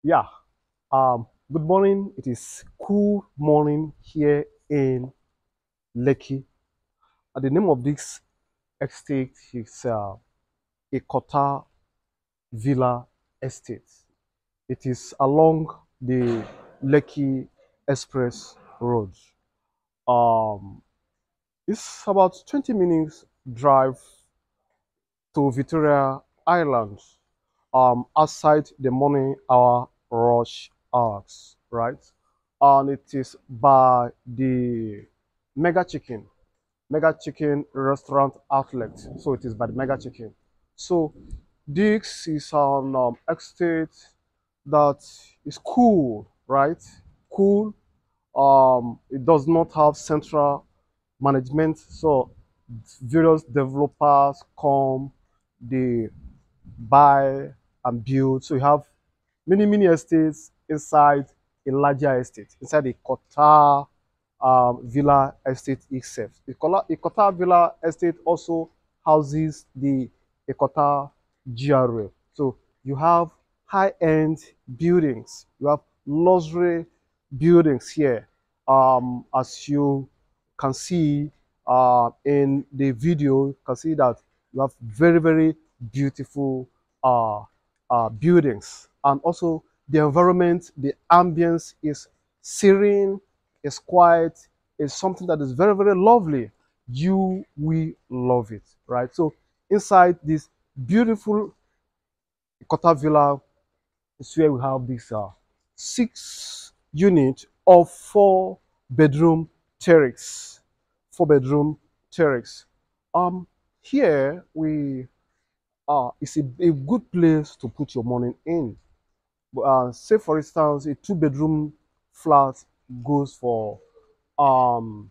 Yeah. Good morning. It is cool morning here in Lekki. And the name of this estate is Ikota Villa Estate. It is along the Lekki Express Road. Um, it's about 20 minutes drive to Victoria Island. Outside the morning hour rush hours, right? And it is by the Mega Chicken, Mega Chicken restaurant outlet. So it is by the Mega Chicken. So this is an estate that is cool, right? Cool. It does not have central management, so various developers come, they buy and build. So you have many estates inside a larger estate, inside a Kota Villa estate itself. The Kota Villa estate also houses the Ikota GRA. So you have high-end buildings, you have luxury buildings here. As you can see in the video, you can see that you have very beautiful uh, buildings, and also the environment, the ambience is serene, is quiet, is something that is very lovely. You will love it, right? So inside this beautiful Ikota Villa is where we have this 6 unit of 4 bedroom terrace. 4 bedroom terrace. Here we it's a good place to put your money in. Say for instance, a 2 bedroom flat goes for um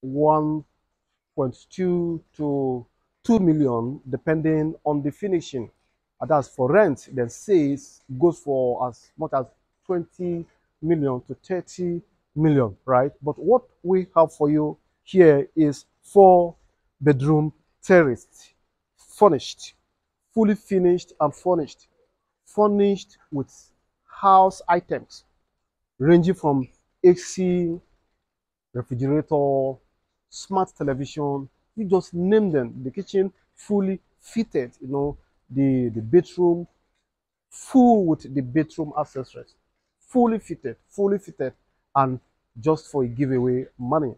1.2 to 2 million, depending on the finishing. And that's for rent. Then sales goes for as much as 20 million to 30 million, right? But what we have for you here is 4 bedroom terraced, furnished, fully finished and furnished, furnished with house items ranging from AC, refrigerator, smart television. You just name them. The kitchen fully fitted, the bedroom full with the bedroom accessories, fully fitted, and just for a giveaway money,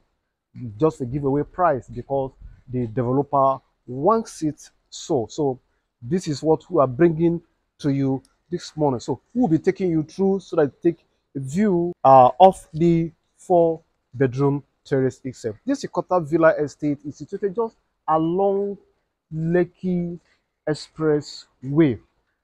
just a giveaway price, because the developer wants it so. So this is what we are bringing to you this morning. So we'll be taking you through so that you take a view of the 4 bedroom terrace itself. This Ikota Villa estate is situated just along Lekki Expressway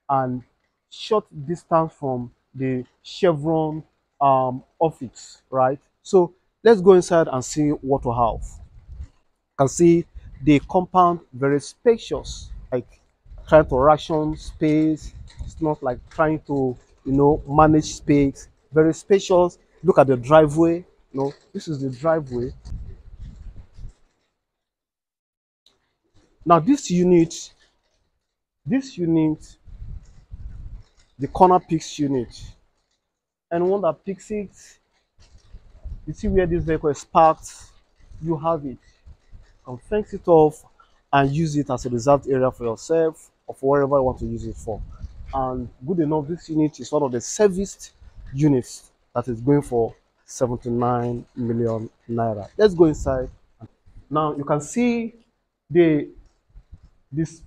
and short distance from the Chevron office, right? So let's go inside and see what we have. You can see the compound very spacious, like trying to ration space. It's not like trying to, manage space. Very spacious. Look at the driveway. This is the driveway. Now this unit, the corner picks unit, and one that picks it, you see where this vehicle is parked, you have it. And fence it off and use it as a reserved area for yourself or for wherever you want to use it for. And good enough, this unit is one of the serviced units that is going for 79 million naira. Let's go inside. Now you can see the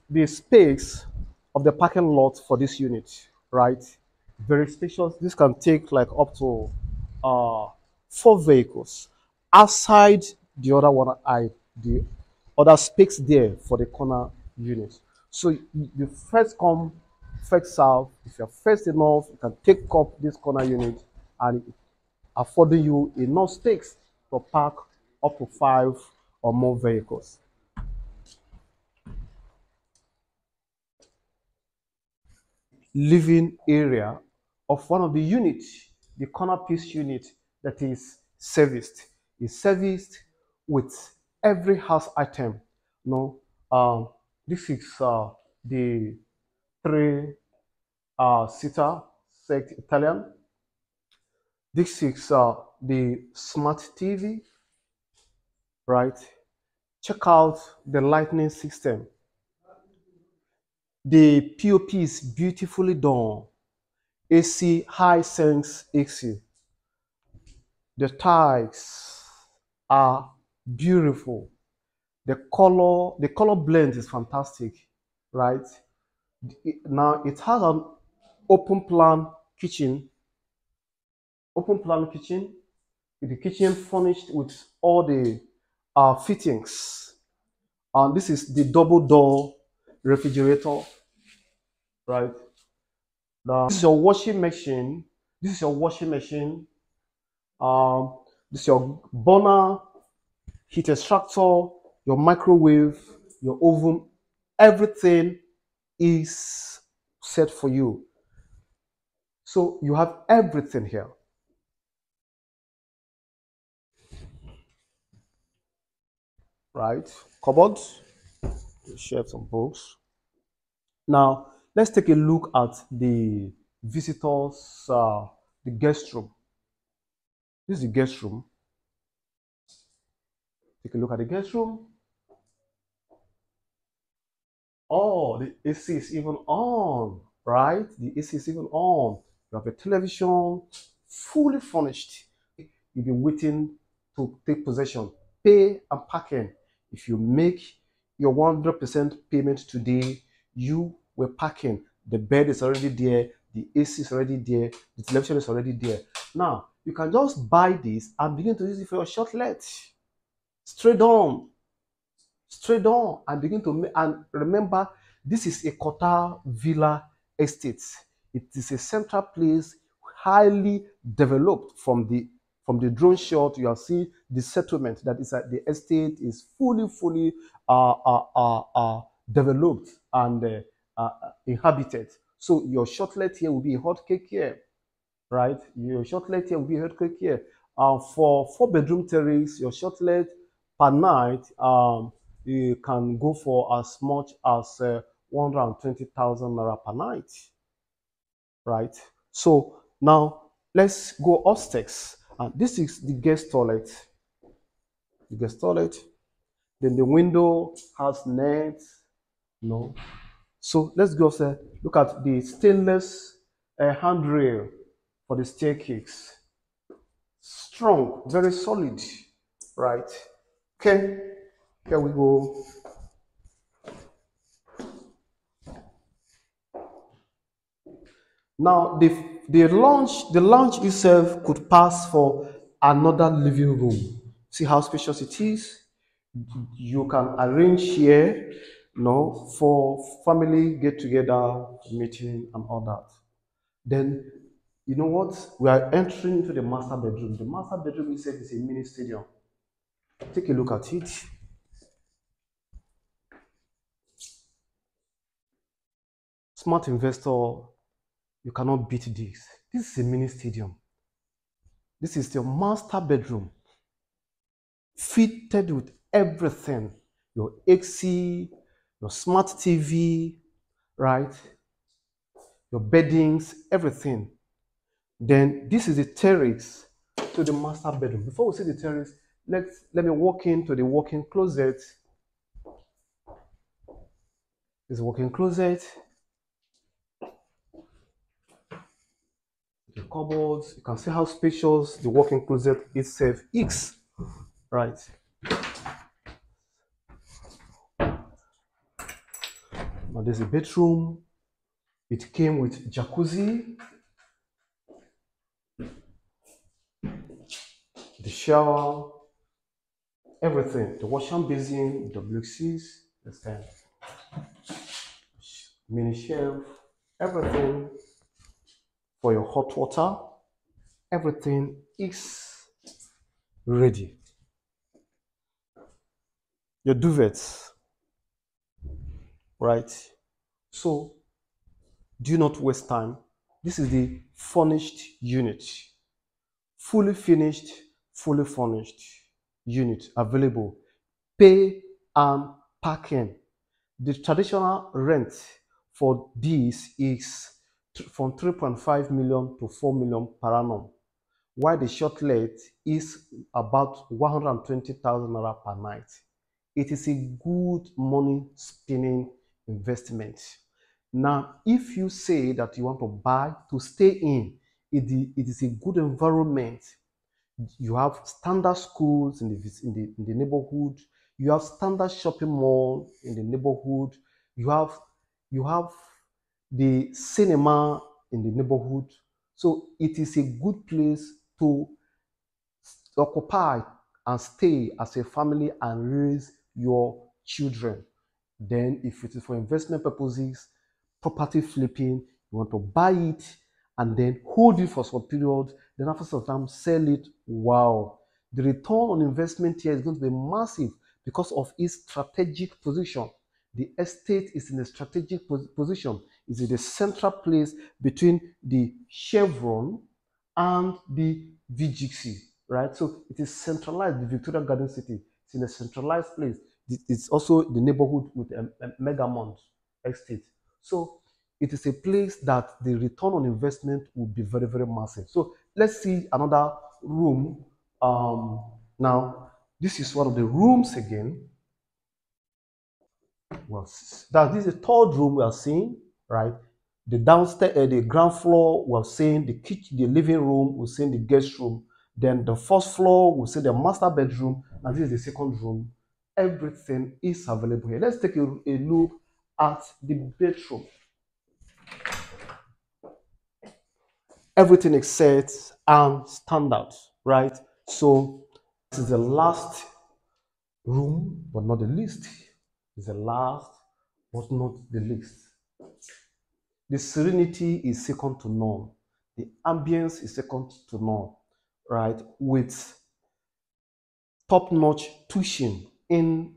the space of the parking lot for this unit, right? Very spacious. This can take like up to 4 vehicles. Outside the other one, the other space there for the corner unit. So you first come, first serve. If you're first enough, you can take up this corner unit and affording you enough space to park up to 5 or more vehicles. Living area of one of the units, the corner piece unit that is serviced. Is serviced with every house item. No, this is the three seater select Italian. This is the smart TV, right? Check out the lighting system. The POP is beautifully done. AC, high sense AC. The tiles are beautiful. The color blend is fantastic, right? Now it has an open plan kitchen, open plan kitchen, with the kitchen furnished with all the fittings. And this is the double door refrigerator, right? Now this is your washing machine. This is your washing machine. This is your burner, heat extractor, your microwave, your oven. Everything is set for you. So you have everything here, right? Cupboards, shelves and books. Now let's take a look at the visitors, the guest room. This is the guest room. Take a look at the guest room. Oh, the AC is even on, right? The AC is even on. You have a television, fully furnished. You've been waiting to take possession. Pay and parking. If you make your 100% payment today, you were parking. The bed is already there. The AC is already there. The television is already there. Now, you can just buy this and begin to use it for your short let. Straight on and begin to make, and remember, this is a Ikota villa estate. It is a central place, highly developed. From the drone shot you are seeing the settlement that is at the estate is fully developed and inhabited. So your shortlet here will be a hot cake here, right? Your shortlet here will be a hot cake here. For 4-bedroom terrace, your shortlet per night, you can go for as much as 120,000 naira per night, right? So now let's go upstairs. And this is the guest toilet. The guest toilet. Then the window has nets. No. So let's go upstairs. Look at the stainless handrail for the staircase. Strong, very solid, right? Okay, here we go. Now the lounge itself could pass for another living room. See how spacious it is. You can arrange here, for family get together, meeting and all that. Then you know what? We are entering into the master bedroom. The master bedroom itself is a mini stadium. Take a look at it. Smart investor, you cannot beat this. This is a mini stadium. This is your master bedroom, fitted with everything. Your AC, your smart TV, right? Your beddings, everything. Then this is the terrace to the master bedroom. Before we see the terrace, let me walk into the walk-in closet. This walk-in closet. The cupboards. You can see how spacious the walk-in closet itself is, right? Now there's a bedroom. It came with jacuzzi, the shower, everything. The washing basin, WCs, the stand, mini shelf, everything for your hot water. Everything is ready. Your duvets, right? So do not waste time. This is the furnished unit. Fully finished, fully furnished unit available. Pay and parking. The traditional rent for this is from 3.5 million to 4 million per annum, while the short let is about 120,000 naira per night. It is a good money spinning investment. Now, if you say that you want to buy to stay in, it is a good environment. You have standard schools in the neighborhood. You have standard shopping mall in the neighborhood. You have the cinema in the neighborhood. So it is a good place to occupy and stay as a family and raise your children. Then, if it is for investment purposes, property flipping, you want to buy it and then hold it for some period, then after some time sell it. Wow, the return on investment here is going to be massive because of its strategic position. The estate is in a strategic position. It's in the central place between the Chevron and the VGC, right? So it is centralized. The Victoria Garden City, it's in a centralized place. It's also the neighborhood with a Megamont estate. So it is a place that the return on investment will be very, very massive. So let's see another room. Now, this is one of the rooms again. Well, this is the third room we are seeing, right? The downstairs, the ground floor, we're seeing the kitchen, the living room, we're seeing the guest room. Then the first floor, we'll see the master bedroom, and this is the second room. Everything is available here. Let's take a look at the bedroom. Everything is set and standard, right? So this is the last room, but not the least. It's the last, but not the least. The serenity is second to none. The ambience is second to none, right? With top-notch tuition in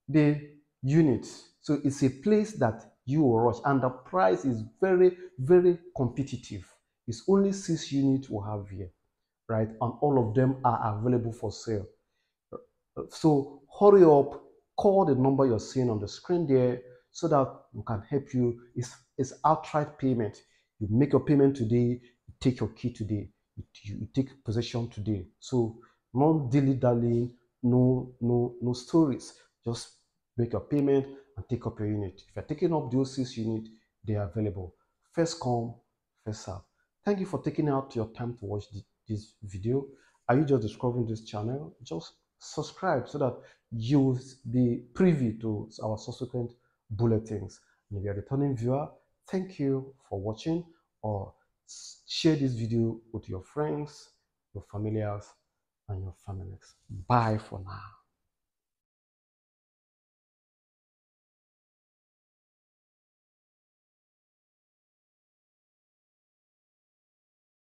the unit. So it's a place that you will rush, and the price is very, very competitive. It's only 6 units we have here, right? And all of them are available for sale. So hurry up, call the number you're seeing on the screen there so that we can help you. It's outright payment. You make your payment today, you take your key today, you take possession today. So no dilly-dallying, no stories. Just make your payment and take up your unit. If you're taking up those 6 units, they are available. First come, first serve. Thank you for taking out your time to watch this video. Are you just discovering this channel? Just subscribe so that you'll be privy to our subsequent bulletins. And if you're a returning viewer, thank you for watching, or share this video with your friends, your familiars, and your families. Bye for now.